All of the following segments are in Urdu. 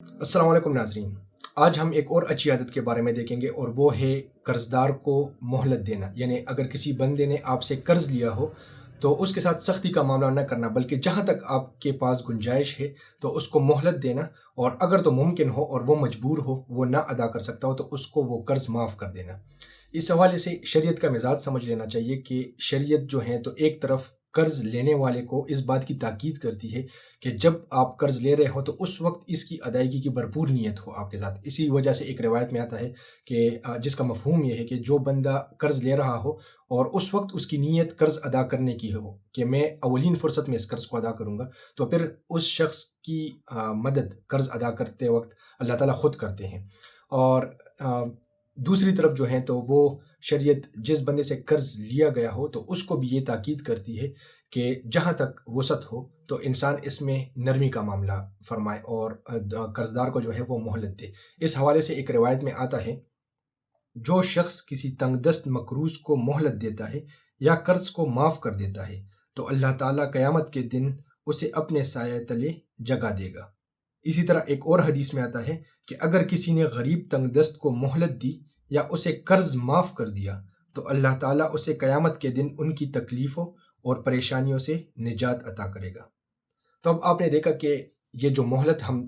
السلام علیکم ناظرین، آج ہم ایک اور اچھی عادت کے بارے میں دیکھیں گے اور وہ ہے قرض دار کو مہلت دینا۔ یعنی اگر کسی بندے نے آپ سے قرض لیا ہو تو اس کے ساتھ سختی کا معاملہ نہ کرنا، بلکہ جہاں تک آپ کے پاس گنجائش ہے تو اس کو مہلت دینا، اور اگر تو ممکن ہو اور وہ مجبور ہو، وہ نہ ادا کر سکتا ہو، تو اس کو وہ قرض معاف کر دینا۔ اس حوالے سے شریعت کا مزاج سمجھ لینا چاہیے کہ شریعت جو ہے تو ایک طرف قرض لینے والے کو اس بات کی تاکید کرتی ہے کہ جب آپ قرض لے رہے ہو تو اس وقت اس کی ادائیگی کی بھرپور نیت ہو آپ کے ساتھ۔ اسی وجہ سے ایک روایت میں آتا ہے کہ جس کا مفہوم یہ ہے کہ جو بندہ قرض لے رہا ہو اور اس وقت اس کی نیت قرض ادا کرنے کی ہو کہ میں اولین فرصت میں اس قرض کو ادا کروں گا، تو پھر اس شخص کی مدد قرض ادا کرتے وقت اللہ تعالیٰ خود کرتے ہیں۔ اور دوسری طرف جو ہے تو وہ شریعت جس بندے سے قرض لیا گیا ہو تو اس کو بھی یہ تاکید کرتی ہے کہ جہاں تک وسعت ہو تو انسان اس میں نرمی کا معاملہ فرمائے اور قرض دار کو جو ہے وہ مہلت دے۔ اس حوالے سے ایک روایت میں آتا ہے، جو شخص کسی تنگ دست مقروض کو مہلت دیتا ہے یا قرض کو معاف کر دیتا ہے تو اللہ تعالیٰ قیامت کے دن اسے اپنے سایہ تلے جگہ دے گا۔ اسی طرح ایک اور حدیث میں آتا ہے کہ اگر کسی نے غریب تنگ دست کو مہلت دی یا اسے قرض معاف کر دیا تو اللہ تعالیٰ اسے قیامت کے دن ان کی تکلیفوں اور پریشانیوں سے نجات عطا کرے گا۔ تو اب آپ نے دیکھا کہ یہ جو مہلت ہم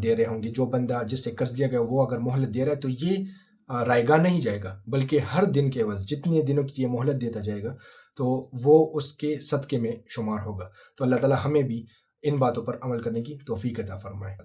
دے رہے ہوں گے، جو بندہ جس سے قرض لیا گیا وہ اگر مہلت دے رہا ہے تو یہ رائے گاہ نہیں جائے گا، بلکہ ہر دن کے عوض جتنے دنوں کی یہ مہلت دیتا جائے گا تو وہ اس کے صدقے میں شمار ہوگا۔ تو اللہ تعالیٰ ہمیں بھی ان باتوں پر عمل کرنے کی توفیق عطا فرمائے۔